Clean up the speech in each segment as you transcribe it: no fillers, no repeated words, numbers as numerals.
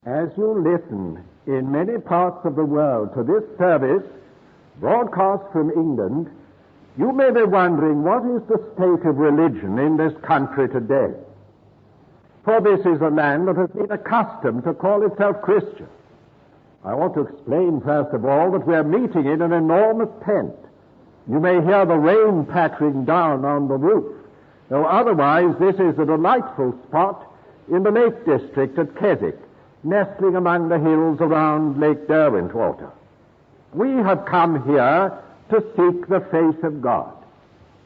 As you listen in many parts of the world to this service, broadcast from England, you may be wondering what is the state of religion in this country today. For this is a land that has been accustomed to call itself Christian. I want to explain, first of all, that we are meeting in an enormous tent. You may hear the rain pattering down on the roof, though otherwise this is a delightful spot in the Lake District at Keswick, nestling among the hills around Lake Derwentwater. We have come here to seek the face of God.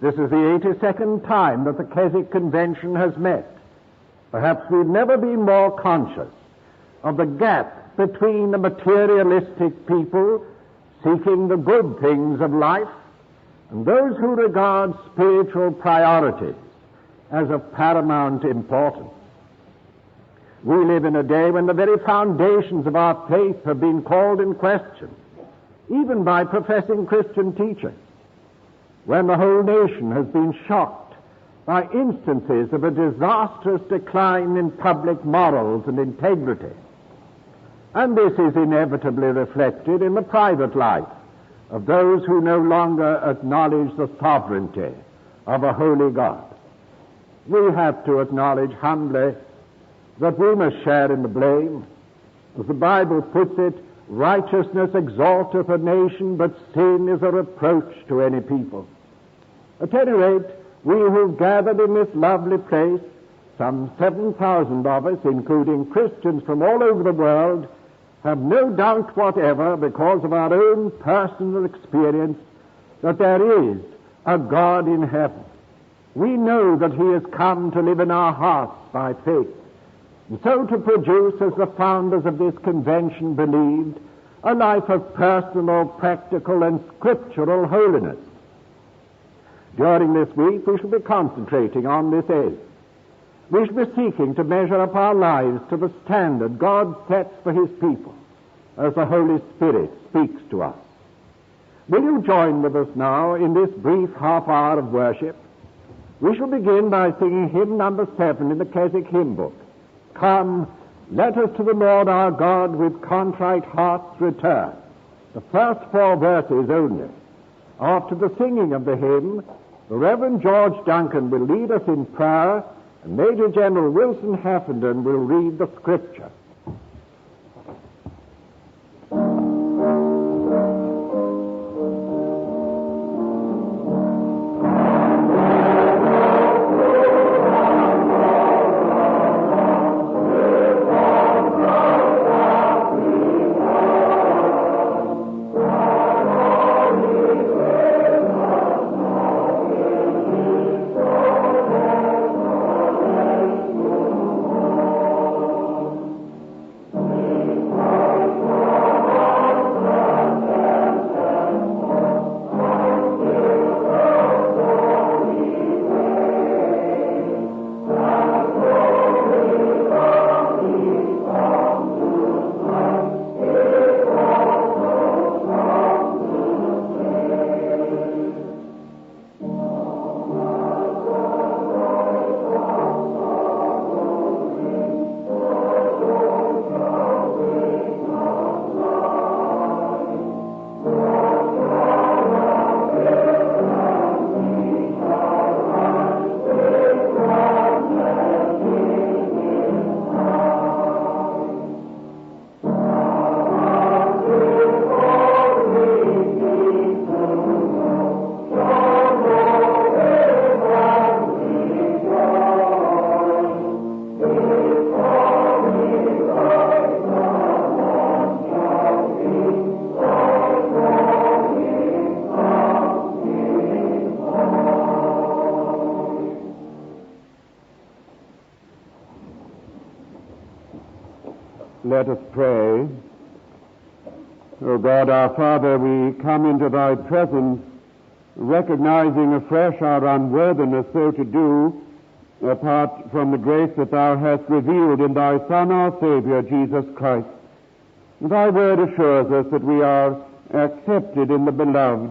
This is the 82nd time that the Keswick Convention has met. Perhaps we've never been more conscious of the gap between the materialistic people seeking the good things of life and those who regard spiritual priorities as of paramount importance. We live in a day when the very foundations of our faith have been called in question, even by professing Christian teachers, when the whole nation has been shocked by instances of a disastrous decline in public morals and integrity. And this is inevitably reflected in the private life of those who no longer acknowledge the sovereignty of a holy God. We have to acknowledge humbly that we must share in the blame. As the Bible puts it, righteousness exalteth a nation, but sin is a reproach to any people. At any rate, we who gathered in this lovely place, some 7,000 of us, including Christians from all over the world, have no doubt whatever, because of our own personal experience, that there is a God in heaven. We know that He has come to live in our hearts by faith, and so to produce, as the founders of this convention believed, a life of personal, practical, and scriptural holiness. During this week, we shall be concentrating on this aim. We shall be seeking to measure up our lives to the standard God sets for His people as the Holy Spirit speaks to us. Will you join with us now in this brief half hour of worship? We shall begin by singing hymn number 7 in the Keswick hymn book. Come, let us to the Lord our God with contrite hearts return. The first 4 verses only. After the singing of the hymn, the Reverend George Duncan will lead us in prayer, and Major General Wilson Haffenden will read the Scripture. Let us pray. O God, our Father, we come into Thy presence, recognizing afresh our unworthiness so to do, apart from the grace that Thou hast revealed in Thy Son, our Savior, Jesus Christ. Thy word assures us that we are accepted in the Beloved,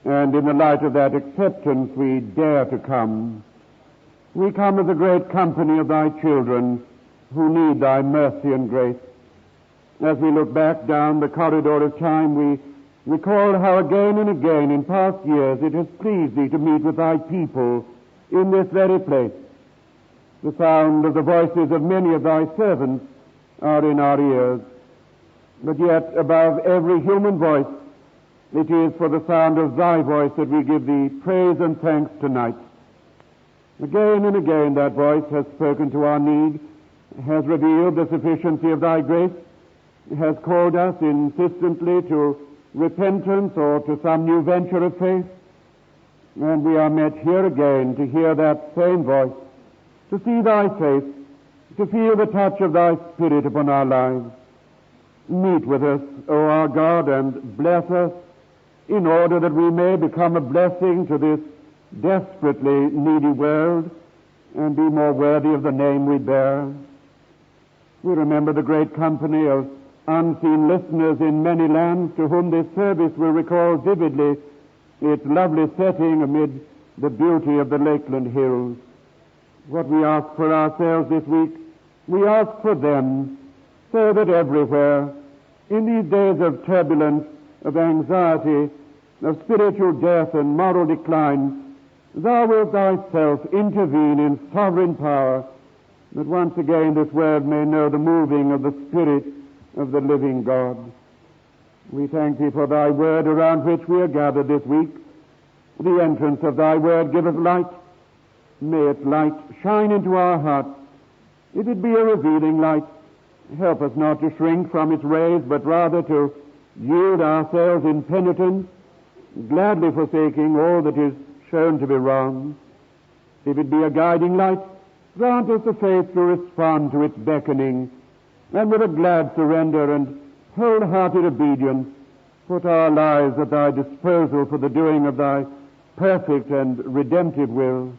and in the light of that acceptance we dare to come. We come as a great company of Thy children who need Thy mercy and grace. As we look back down the corridor of time, we recall how again and again in past years it has pleased thee to meet with thy people in this very place. The sound of the voices of many of thy servants are in our ears. But yet, above every human voice, it is for the sound of thy voice that we give thee praise and thanks tonight. Again and again that voice has spoken to our need, has revealed the sufficiency of thy grace, has called us insistently to repentance or to some new venture of faith. And we are met here again to hear that same voice, to see thy face, to feel the touch of thy Spirit upon our lives. Meet with us, O our God, and bless us in order that we may become a blessing to this desperately needy world and be more worthy of the name we bear. We remember the great company of unseen listeners in many lands to whom this service will recall vividly its lovely setting amid the beauty of the Lakeland hills. What we ask for ourselves this week, we ask for them, so that everywhere, in these days of turbulence, of anxiety, of spiritual death and moral decline, thou wilt thyself intervene in sovereign power, that once again this world may know the moving of the Spirit of the living God. We thank thee for thy word around which we are gathered this week. The entrance of thy word giveth light. May its light shine into our hearts. If it be a revealing light, help us not to shrink from its rays, but rather to yield ourselves in penitence, gladly forsaking all that is shown to be wrong. If it be a guiding light, grant us the faith to respond to its beckoning, and with a glad surrender and wholehearted obedience, put our lives at thy disposal for the doing of thy perfect and redemptive will.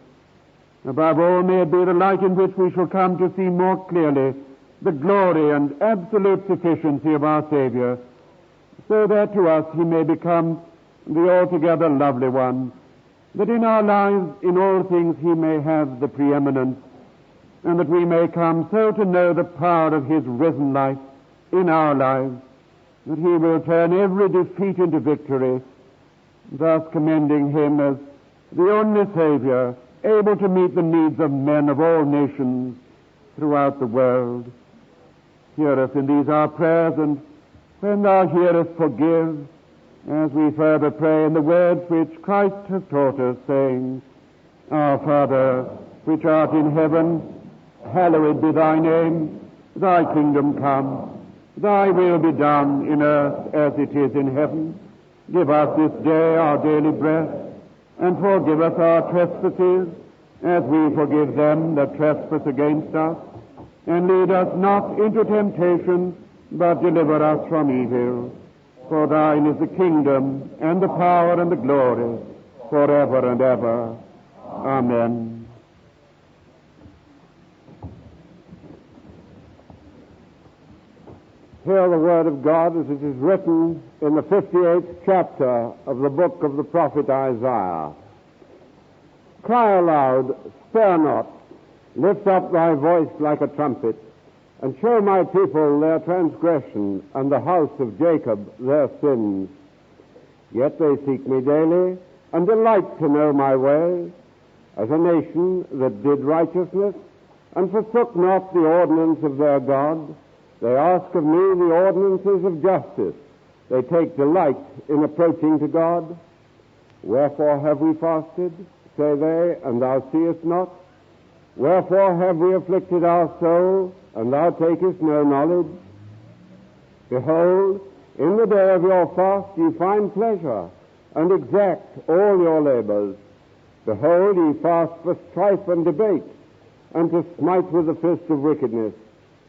Above all, may it be the light in which we shall come to see more clearly the glory and absolute sufficiency of our Savior, so that to us he may become the altogether lovely one, that in our lives, in all things, he may have the preeminence, and that we may come so to know the power of his risen life in our lives, that he will turn every defeat into victory, thus commending him as the only Savior, able to meet the needs of men of all nations throughout the world. Hear us in these our prayers, and when thou hearest, forgive, as we further pray in the words which Christ has taught us, saying, Our Father, which art in heaven, hallowed be thy name. Thy kingdom come. Thy will be done in earth as it is in heaven. Give us this day our daily bread, and forgive us our trespasses, as we forgive them that trespass against us. And lead us not into temptation, but deliver us from evil. For thine is the kingdom, and the power, and the glory, forever and ever. Amen. Hear the word of God as it is written in the 58th chapter of the book of the prophet Isaiah. Cry aloud, spare not, lift up thy voice like a trumpet, and show my people their transgression, and the house of Jacob their sins. Yet they seek me daily, and delight to know my way, as a nation that did righteousness, and forsook not the ordinance of their God. They ask of me the ordinances of justice. They take delight in approaching to God. Wherefore have we fasted, say they, and thou seest not? Wherefore have we afflicted our soul, and thou takest no knowledge? Behold, in the day of your fast ye find pleasure, and exact all your labors. Behold, ye fast for strife and debate, and to smite with the fist of wickedness.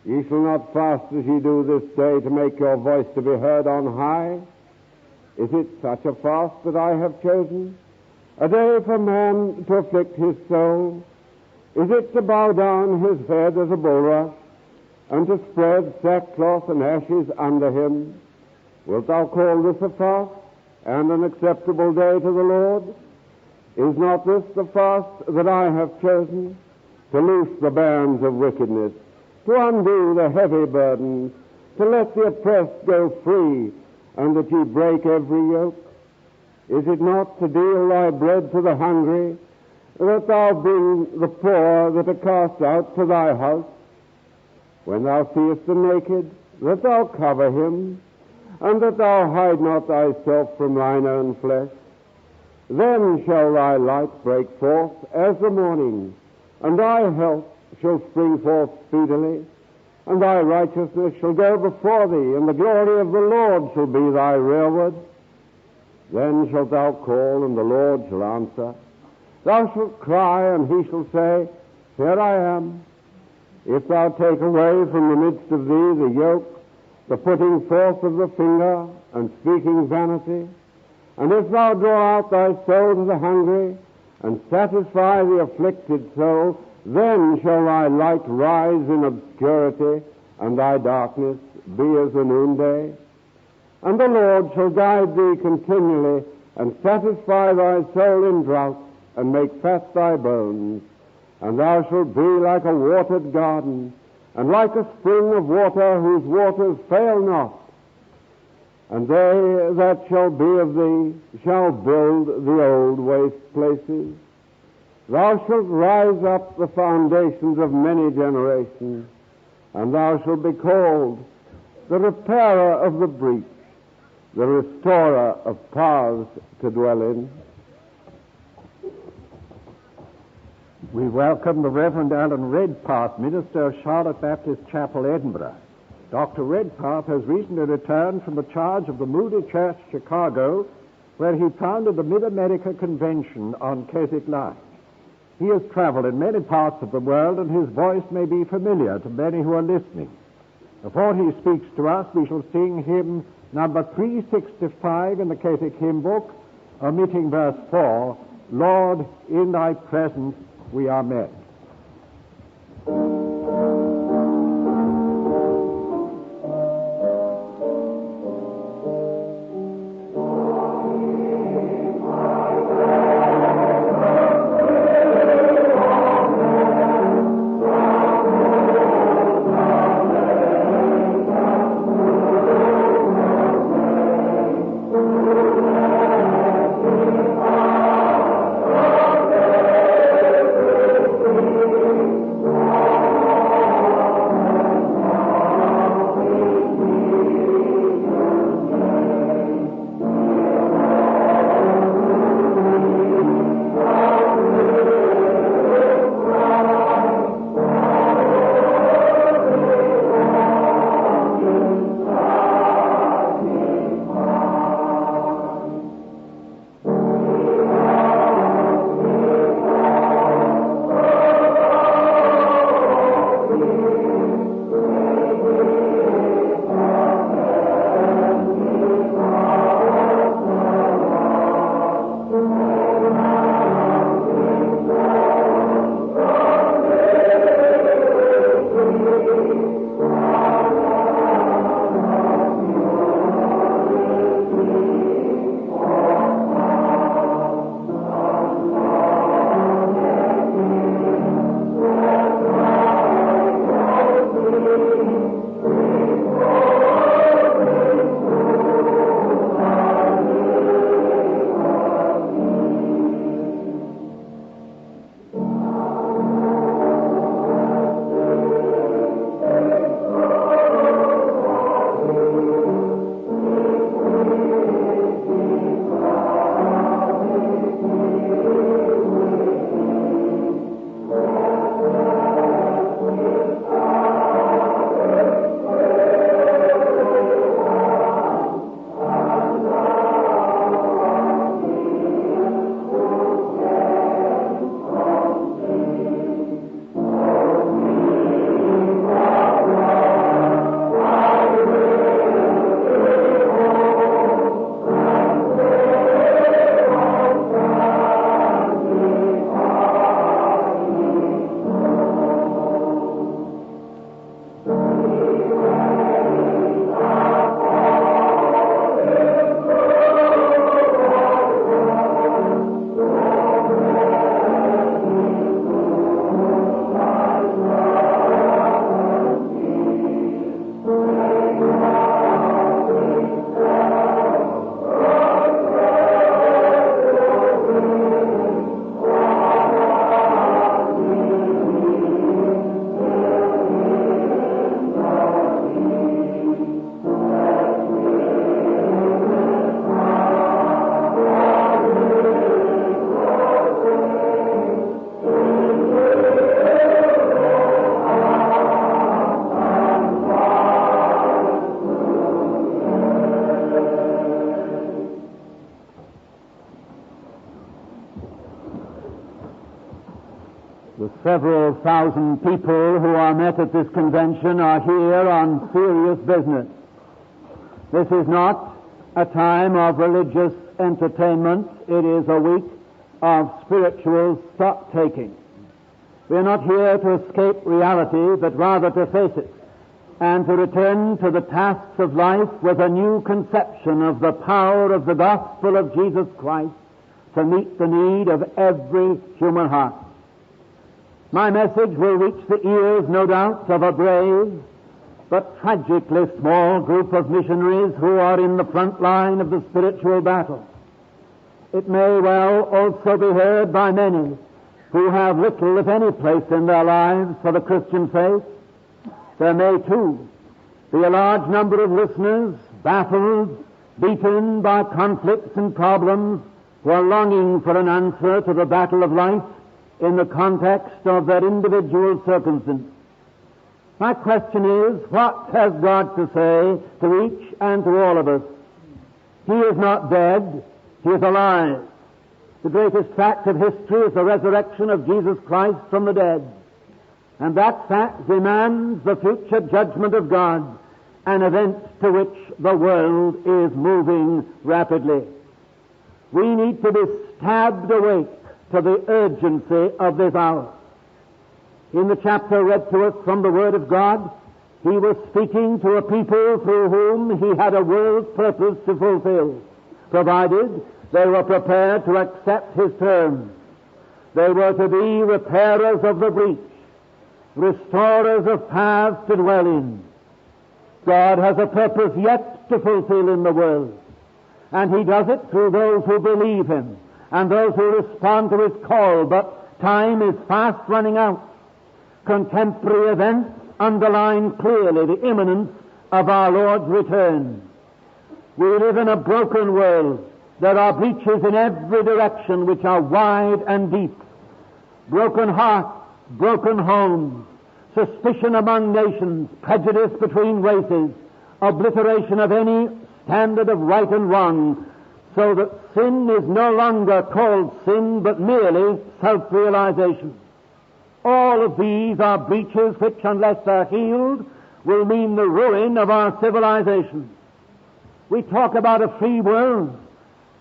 Ye shall not fast as ye do this day, to make your voice to be heard on high. Is it such a fast that I have chosen? A day for man to afflict his soul? Is it to bow down his head as a bulrush, and to spread sackcloth and ashes under him? Wilt thou call this a fast, and an acceptable day to the Lord? Is not this the fast that I have chosen? To loose the bands of wickedness, to undo the heavy burdens, to let the oppressed go free, and that ye break every yoke? Is it not to deal thy bread to the hungry, that thou bring the poor that are cast out to thy house? When thou seest the naked, that thou cover him, and that thou hide not thyself from thine own flesh? Then shall thy light break forth as the morning, and thy health shall spring forth speedily, and thy righteousness shall go before thee, and the glory of the Lord shall be thy rearward. Then shalt thou call, and the Lord shall answer. Thou shalt cry, and he shall say, Here I am. If thou take away from the midst of thee the yoke, the putting forth of the finger, and speaking vanity, and if thou draw out thy soul to the hungry, and satisfy the afflicted soul, then shall thy light rise in obscurity, and thy darkness be as the noonday. And the Lord shall guide thee continually, and satisfy thy soul in drought, and make fat thy bones. And thou shalt be like a watered garden, and like a spring of water whose waters fail not. And they that shall be of thee shall build the old waste places. Thou shalt rise up the foundations of many generations, and thou shalt be called the repairer of the breach, the restorer of paths to dwell in. We welcome the Reverend Alan Redpath, minister of Charlotte Baptist Chapel, Edinburgh. Dr. Redpath has recently returned from the charge of the Moody Church, Chicago, where he founded the Mid-America Convention on Keswick Life. He has traveled in many parts of the world, and his voice may be familiar to many who are listening. Before he speaks to us, we shall sing hymn number 365 in the Keswick hymn book, omitting verse 4, Lord, in thy presence we are met. Several thousand people who are met at this convention are here on serious business. This is not a time of religious entertainment. It is a week of spiritual stock-taking. We are not here to escape reality, but rather to face it and to return to the tasks of life with a new conception of the power of the gospel of Jesus Christ to meet the need of every human heart. My message will reach the ears, no doubt, of a brave but tragically small group of missionaries who are in the front line of the spiritual battle. It may well also be heard by many who have little, if any, place in their lives for the Christian faith. There may, too, be a large number of listeners, baffled, beaten by conflicts and problems, who are longing for an answer to the battle of life in the context of their individual circumstance. My question is, what has God to say to each and to all of us? He is not dead, He is alive. The greatest fact of history is the resurrection of Jesus Christ from the dead. And that fact demands the future judgment of God, an event to which the world is moving rapidly. We need to be stabbed awake to the urgency of this hour. In the chapter read to us from the Word of God, he was speaking to a people through whom he had a world purpose to fulfill, provided they were prepared to accept his terms. They were to be repairers of the breach, restorers of paths to dwell in. God has a purpose yet to fulfill in the world, and he does it through those who believe him and those who respond to his call, but time is fast running out. Contemporary events underline clearly the imminence of our Lord's return. We live in a broken world. There are breaches in every direction which are wide and deep. Broken hearts, broken homes, suspicion among nations, prejudice between races, obliteration of any standard of right and wrong, so that sin is no longer called sin, but merely self-realization. All of these are breaches which, unless they're healed, will mean the ruin of our civilization. We talk about a free world,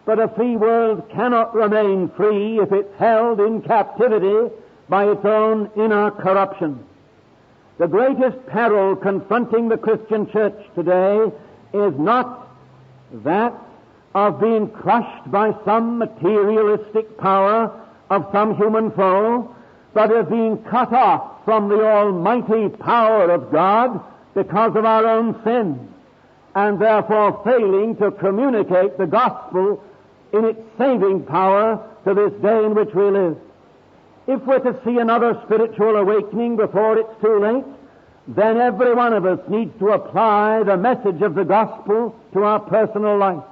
but a free world cannot remain free if it's held in captivity by its own inner corruption. The greatest peril confronting the Christian church today is not that of being crushed by some materialistic power of some human foe, but of being cut off from the almighty power of God because of our own sin, and therefore failing to communicate the gospel in its saving power to this day in which we live. If we're to see another spiritual awakening before it's too late, then every one of us needs to apply the message of the gospel to our personal life.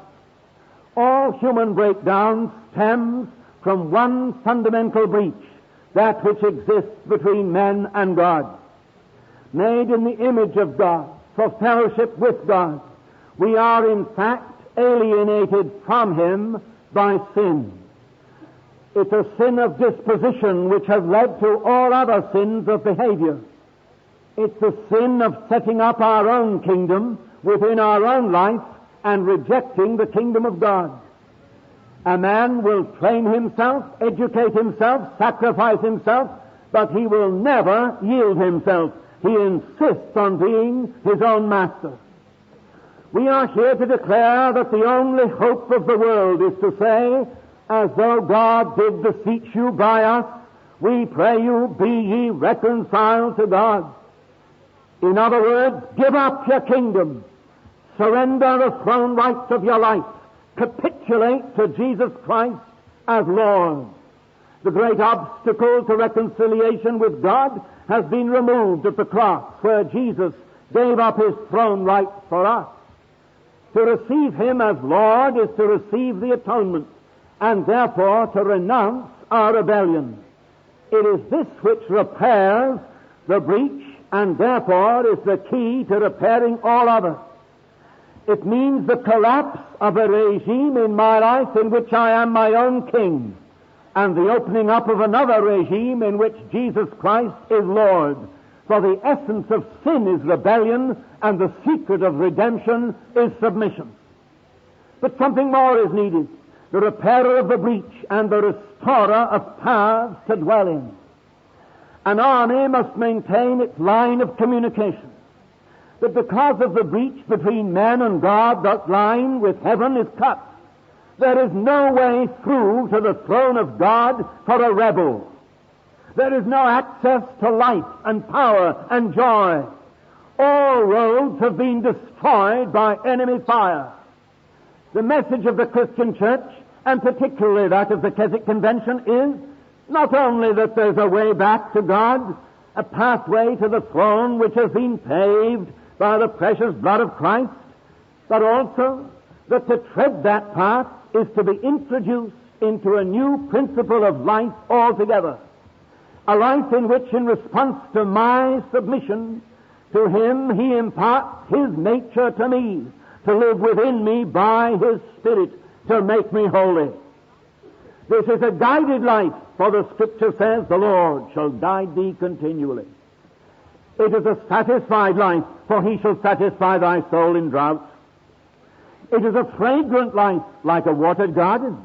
All human breakdown stems from one fundamental breach, that which exists between men and God. Made in the image of God, for fellowship with God, we are in fact alienated from Him by sin. It's a sin of disposition which has led to all other sins of behavior. It's the sin of setting up our own kingdom within our own life and rejecting the kingdom of God. A man will train himself, educate himself, sacrifice himself, but he will never yield himself. He insists on being his own master. We are here to declare that the only hope of the world is to say, as though God did beseech you by us, we pray you, be ye reconciled to God. In other words, give up your kingdom. Surrender the throne rights of your life. Capitulate to Jesus Christ as Lord. The great obstacle to reconciliation with God has been removed at the cross, where Jesus gave up His throne rights for us. To receive Him as Lord is to receive the atonement, and therefore to renounce our rebellion. It is this which repairs the breach, and therefore is the key to repairing all others. It means the collapse of a regime in my life in which I am my own king, and the opening up of another regime in which Jesus Christ is Lord. For the essence of sin is rebellion, and the secret of redemption is submission. But something more is needed: the repairer of the breach and the restorer of paths to dwell in. An army must maintain its line of communication. But because of the breach between man and God, that line with heaven is cut. There is no way through to the throne of God for a rebel. There is no access to life and power and joy. All roads have been destroyed by enemy fire. The message of the Christian church, and particularly that of the Keswick Convention, is not only that there's a way back to God, a pathway to the throne which has been paved by the precious blood of Christ, but also that to tread that path is to be introduced into a new principle of life altogether. A life in which, in response to my submission to Him, He imparts His nature to me, to live within me by His Spirit, to make me holy. This is a guided life, for the Scripture says, the Lord shall guide thee continually. It is a satisfied life, for He shall satisfy thy soul in drought. It is a fragrant life, like a watered garden.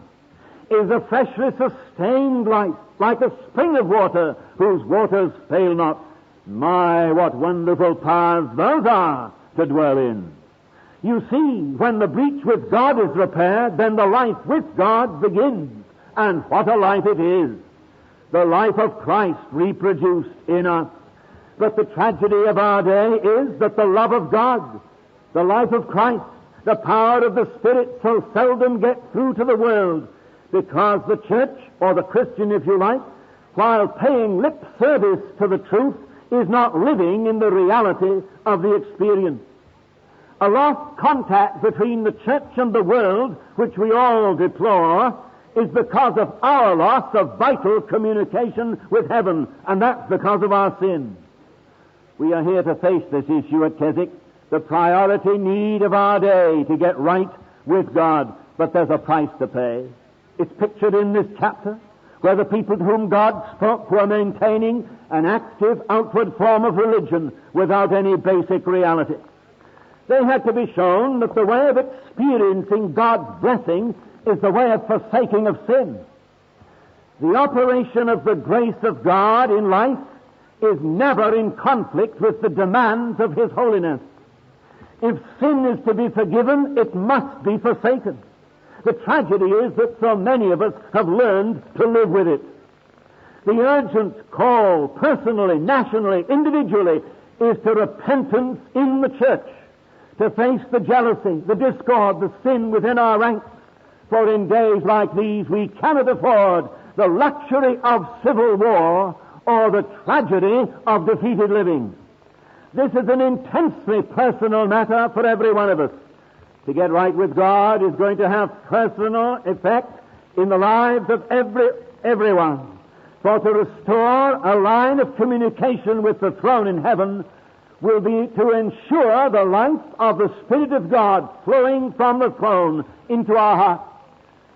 It is a freshly sustained life, like a spring of water, whose waters fail not. My, what wonderful paths those are to dwell in. You see, when the breach with God is repaired, then the life with God begins. And what a life it is! The life of Christ reproduced in us. But the tragedy of our day is that the love of God, the life of Christ, the power of the Spirit so seldom get through to the world, because the church, or the Christian if you like, while paying lip service to the truth, is not living in the reality of the experience. A lost contact between the church and the world, which we all deplore, is because of our loss of vital communication with heaven, and that's because of our sin. We are here to face this issue at Keswick, the priority need of our day to get right with God, but there's a price to pay. It's pictured in this chapter, where the people to whom God spoke were maintaining an active outward form of religion without any basic reality. They had to be shown that the way of experiencing God's blessing is the way of forsaking of sin. The operation of the grace of God in life is never in conflict with the demands of His holiness. If sin is to be forgiven, it must be forsaken. The tragedy is that so many of us have learned to live with it. The urgent call, personally, nationally, individually, is to repentance in the church, to face the jealousy, the discord, the sin within our ranks. For in days like these we cannot afford the luxury of civil war or the tragedy of defeated living. This is an intensely personal matter for every one of us. To get right with God is going to have personal effect in the lives of everyone. For to restore a line of communication with the throne in heaven will be to ensure the life of the Spirit of God flowing from the throne into our hearts.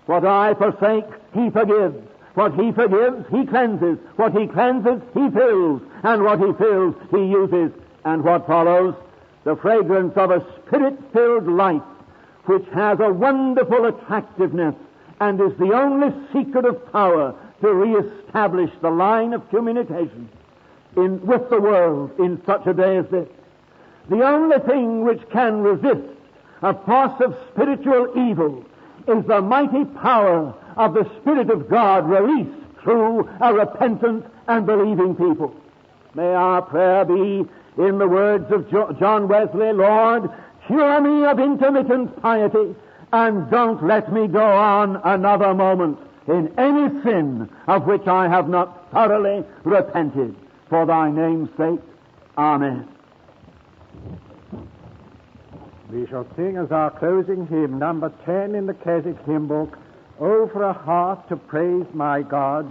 What I forsake, He forgives. What He forgives, He cleanses. What He cleanses, He fills. And what He fills, He uses. And what follows? The fragrance of a Spirit-filled life, which has a wonderful attractiveness and is the only secret of power to reestablish the line of communication with the world in such a day as this. The only thing which can resist a force of spiritual evil is the mighty power of the Spirit of God released through a repentant and believing people. May our prayer be in the words of John Wesley, Lord, cure me of intermittent piety, and don't let me go on another moment in any sin of which I have not thoroughly repented. For Thy name's sake, Amen. We shall sing as our closing hymn, number 10 in the Keswick hymn book, "Oh, for a heart to praise my God,"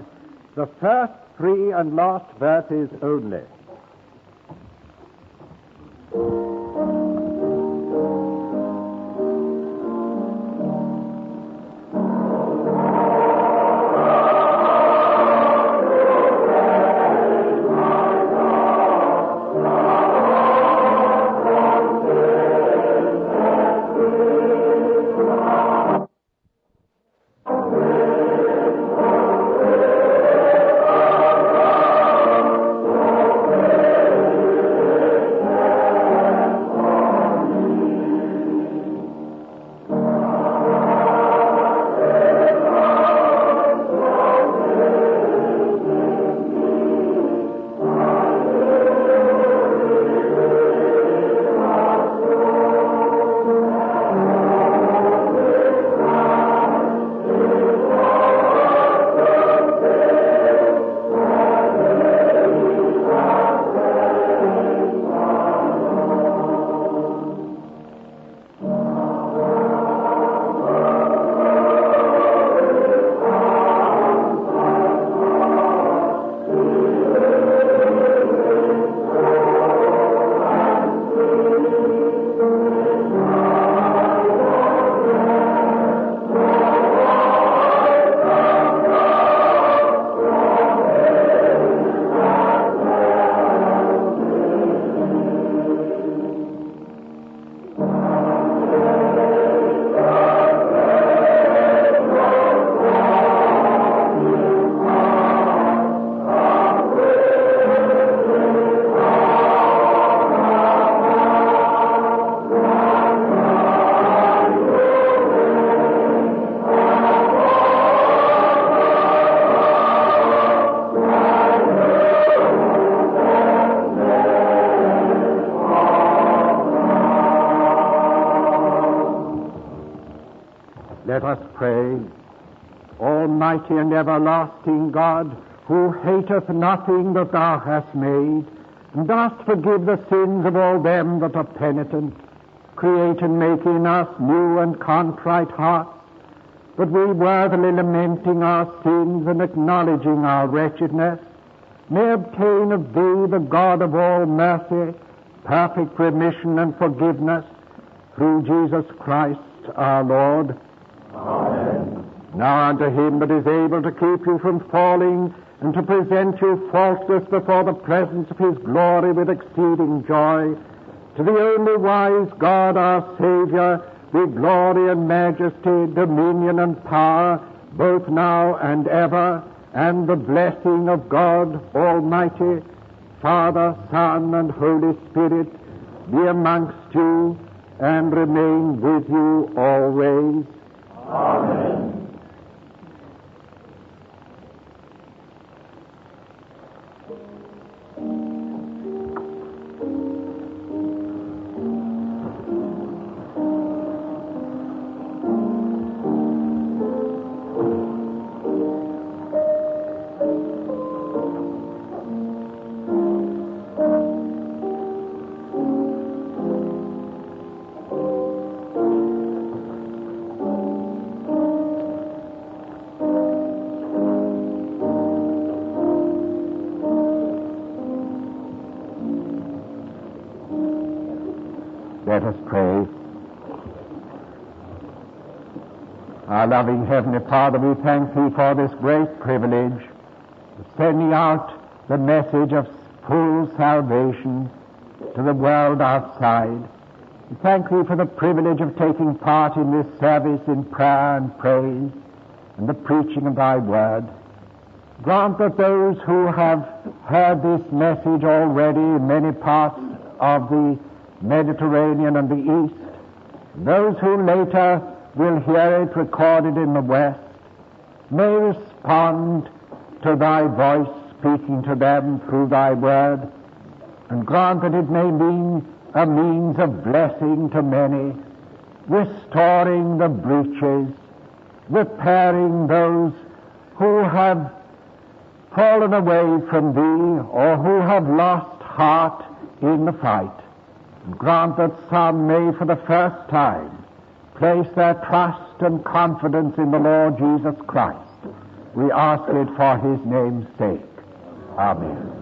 the first 3 and last verses only. Let us pray. Almighty and everlasting God, who hateth nothing that thou hast made, and dost forgive the sins of all them that are penitent, create and make in us new and contrite hearts, that we, worthily lamenting our sins and acknowledging our wretchedness, may obtain of thee, the God of all mercy, perfect remission and forgiveness, through Jesus Christ our Lord. Amen. Now unto him that is able to keep you from falling, and to present you faultless before the presence of his glory with exceeding joy, to the only wise God our Savior, be glory and majesty, dominion and power, both now and ever, and the blessing of God Almighty, Father, Son, and Holy Spirit, be amongst you and remain with you always. Amen. Let us pray. Our loving Heavenly Father, we thank Thee for this great privilege of sending out the message of full salvation to the world outside. We thank Thee for the privilege of taking part in this service in prayer and praise and the preaching of Thy Word. Grant that those who have heard this message already in many parts of the Mediterranean and the East, those who later will hear it recorded in the West, may respond to Thy voice speaking to them through Thy Word, and grant that it may mean a means of blessing to many, restoring the breaches, repairing those who have fallen away from Thee or who have lost heart in the fight. Grant that some may for the first time place their trust and confidence in the Lord Jesus Christ. We ask it for His name's sake. Amen.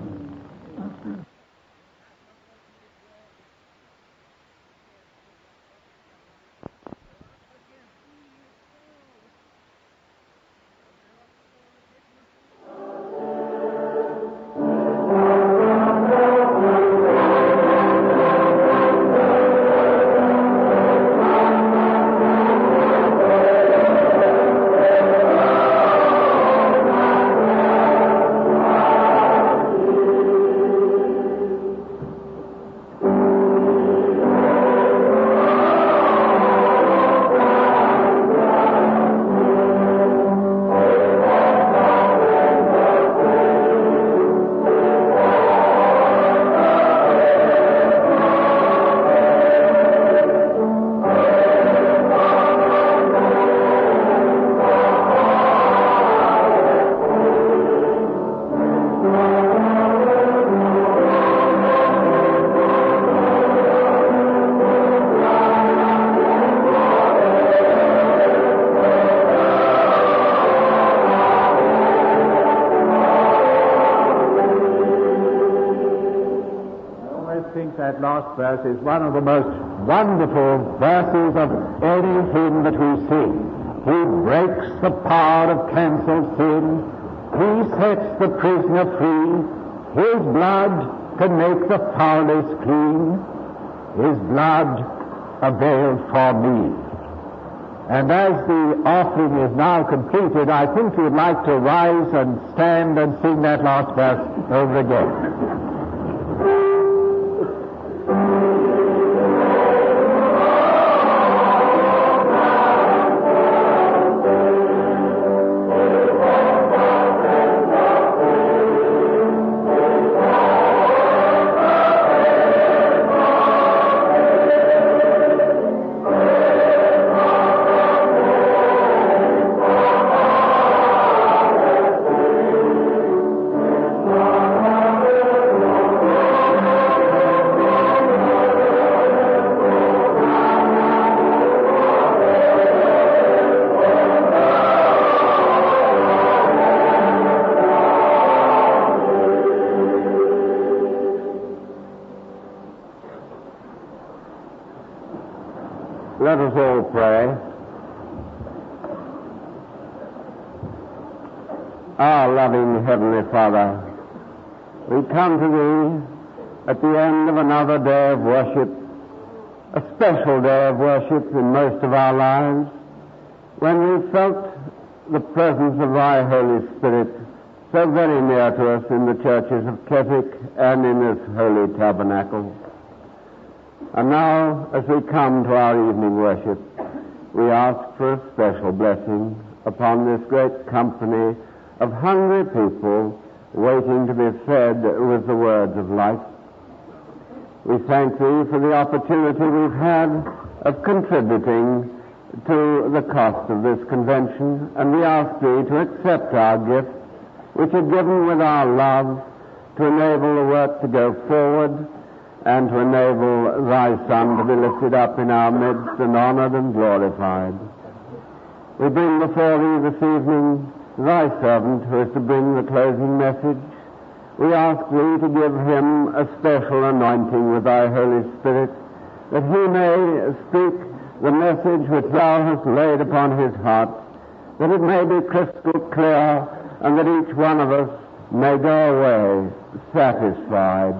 That last verse is one of the most wonderful verses of any hymn that we sing. He breaks the power of cancelled sin. He sets the prisoner free. His blood can make the foulest clean. His blood availed for me. And as the offering is now completed, I think you'd like to rise and stand and sing that last verse over again. Let us all pray. Our loving Heavenly Father, we come to Thee at the end of another day of worship, a special day of worship in most of our lives, when we felt the presence of Thy Holy Spirit so very near to us in the churches of Keswick and in this holy tabernacle. And now, as we come to our evening worship, we ask for a special blessing upon this great company of hungry people waiting to be fed with the words of life. We thank Thee for the opportunity we've had of contributing to the cost of this convention, and we ask Thee to accept our gifts, which are given with our love, to enable the work to go forward and to enable Thy Son to be lifted up in our midst and honored and glorified. We bring before Thee this evening Thy servant who is to bring the closing message. We ask Thee to give him a special anointing with Thy Holy Spirit, that he may speak the message which Thou hast laid upon his heart, that it may be crystal clear, and that each one of us may go away satisfied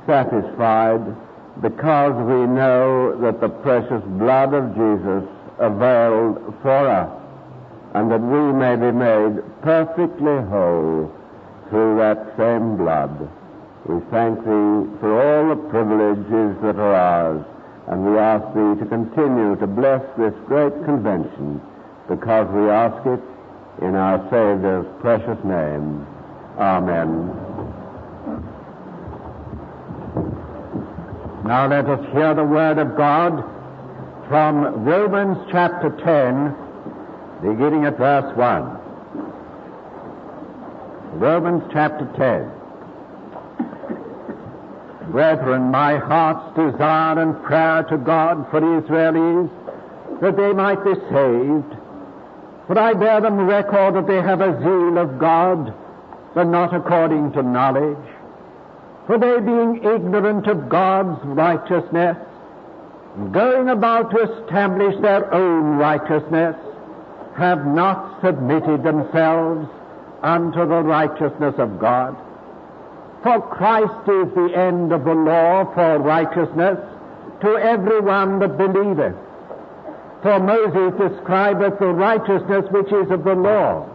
because we know that the precious blood of Jesus availed for us, and that we may be made perfectly whole through that same blood. We thank Thee for all the privileges that are ours, and we ask Thee to continue to bless this great convention, because we ask it in our Savior's precious name. Amen. Now let us hear the Word of God from Romans chapter 10, beginning at verse 1. Romans chapter 10. Brethren, my heart's desire and prayer to God for the Israelis, that they might be saved. For I bear them record that they have a zeal of God, but not according to knowledge. For they, being ignorant of God's righteousness, going about to establish their own righteousness, have not submitted themselves unto the righteousness of God. For Christ is the end of the law for righteousness to every one that believeth. For Moses describeth the righteousness which is of the law,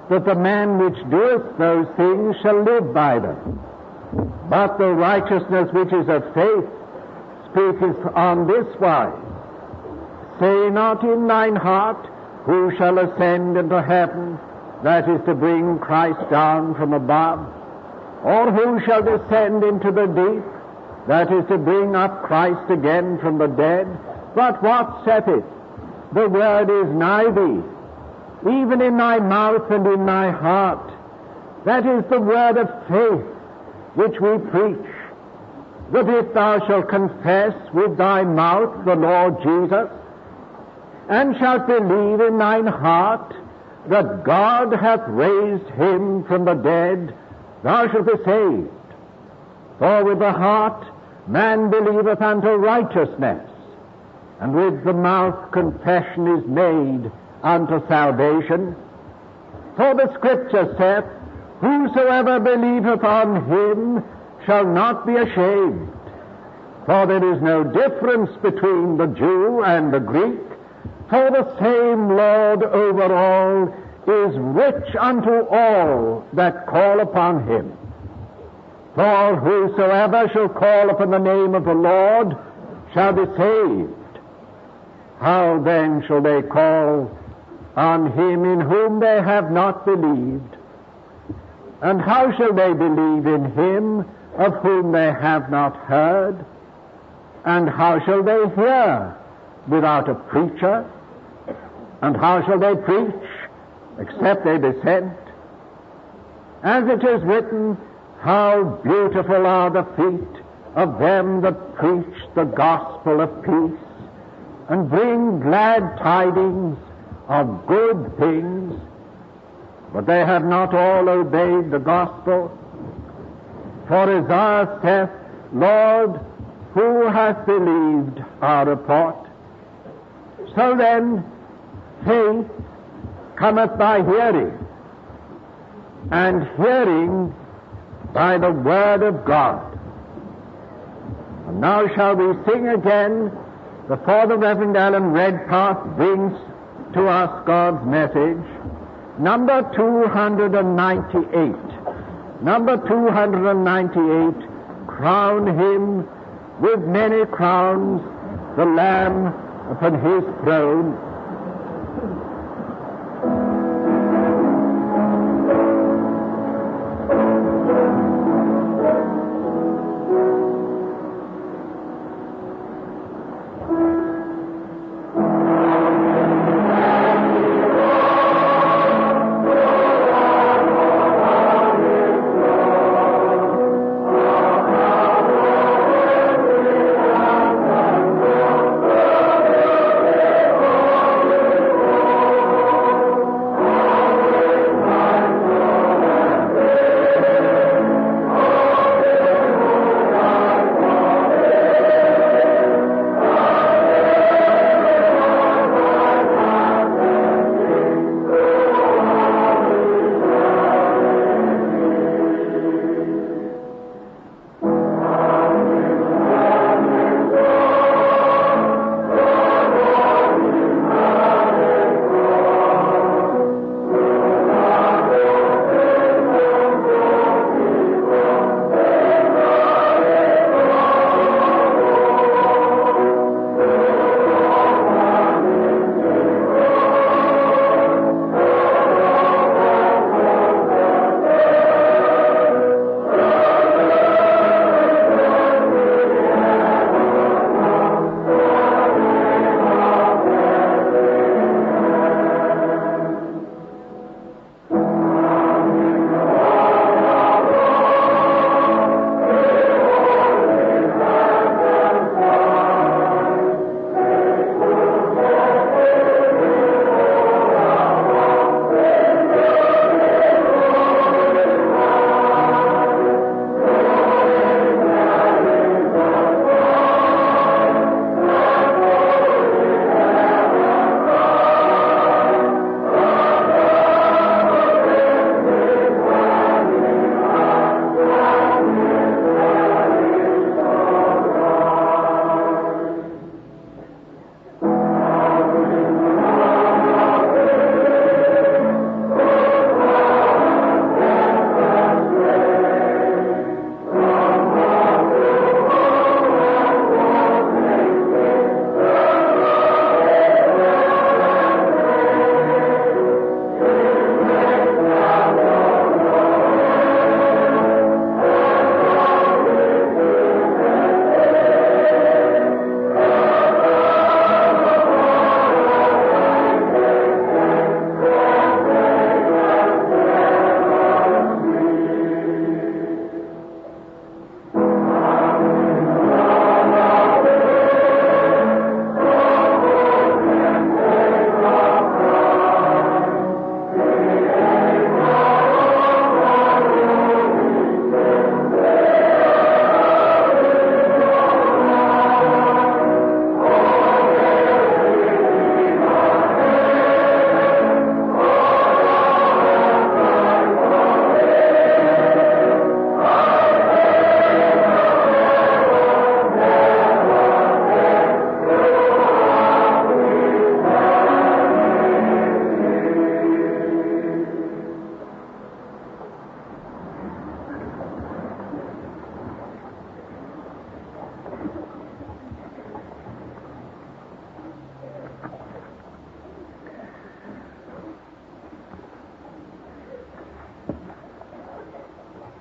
that the man which doeth those things shall live by them. But the righteousness which is of faith speaketh on this wise, Say not in thine heart, Who shall ascend into heaven, that is to bring Christ down from above? Or who shall descend into the deep, that is to bring up Christ again from the dead? But what saith it? The word is nigh thee, even in thy mouth and in thy heart. That is the word of faith which we preach, that if thou shalt confess with thy mouth the Lord Jesus, and shalt believe in thine heart that God hath raised him from the dead, thou shalt be saved. For with the heart man believeth unto righteousness, and with the mouth confession is made unto salvation. For the Scripture saith, Whosoever believeth on him shall not be ashamed. For there is no difference between the Jew and the Greek, for the same Lord over all is rich unto all that call upon him. For whosoever shall call upon the name of the Lord shall be saved. How then shall they call on him in whom they have not believed? And how shall they believe in him of whom they have not heard? And how shall they hear without a preacher? And how shall they preach except they be sent? As it is written, How beautiful are the feet of them that preach the gospel of peace, and bring glad tidings of good things. But they have not all obeyed the gospel. For Isaiah saith, Lord, who hath believed our report? So then, faith cometh by hearing, and hearing by the word of God. And now shall we sing again before the Reverend Alan Redpath brings to us God's message, number 298. Number 298, crown him with many crowns, the Lamb upon his throne.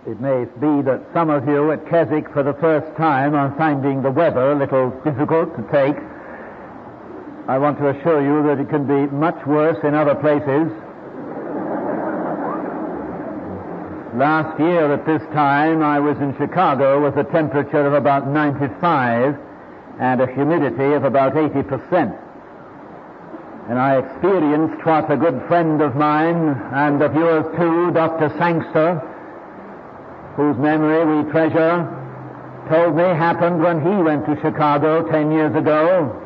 It may be that some of you at Keswick for the first time are finding the weather a little difficult to take. I want to assure you that it can be much worse in other places. Last year at this time I was in Chicago with a temperature of about 95 and a humidity of about 80%. And I experienced what a good friend of mine and of yours too, Dr. Sangster, whose memory we treasure, told me happened when he went to Chicago 10 years ago.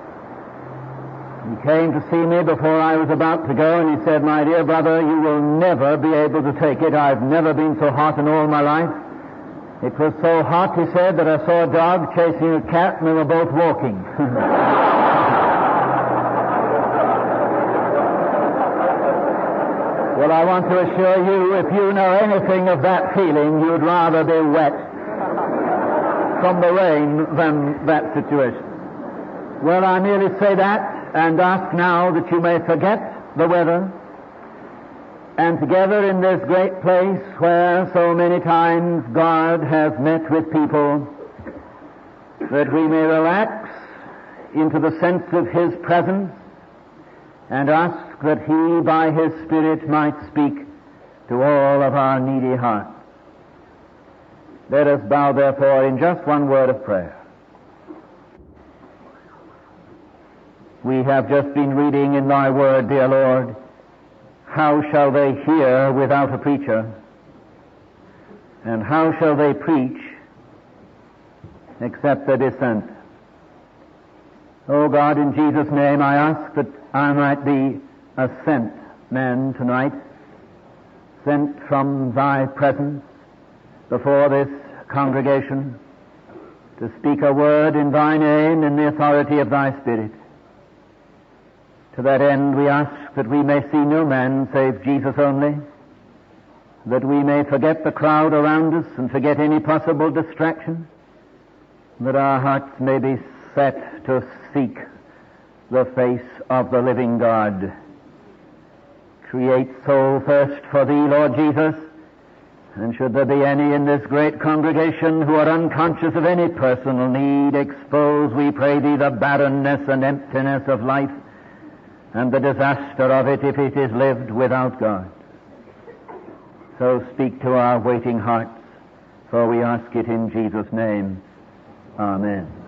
He came to see me before I was about to go, and he said, "My dear brother, you will never be able to take it. I've never been so hot in all my life. It was so hot," he said, "that I saw a dog chasing a cat, and they were both walking." Well, I want to assure you, if you know anything of that feeling, you'd rather be wet from the rain than that situation. Well, I merely say that and ask now that you may forget the weather, and together in this great place where so many times God has met with people, that we may relax into the sense of His presence and ask that He by His Spirit might speak to all of our needy hearts. Let us bow therefore in just one word of prayer. We have just been reading in Thy Word, dear Lord, how shall they hear without a preacher? And how shall they preach except they be sent? Oh God, in Jesus' name I ask that I might be a sent man tonight, sent from Thy presence before this congregation to speak a word in Thy name in the authority of Thy Spirit. To that end we ask that we may see no man save Jesus only, that we may forget the crowd around us and forget any possible distraction, that our hearts may be set to seek the face of the living God. Create soul thirst for Thee, Lord Jesus, and should there be any in this great congregation who are unconscious of any personal need, expose, we pray Thee, the barrenness and emptiness of life and the disaster of it if it is lived without God. So speak to our waiting hearts, for we ask it in Jesus' name. Amen.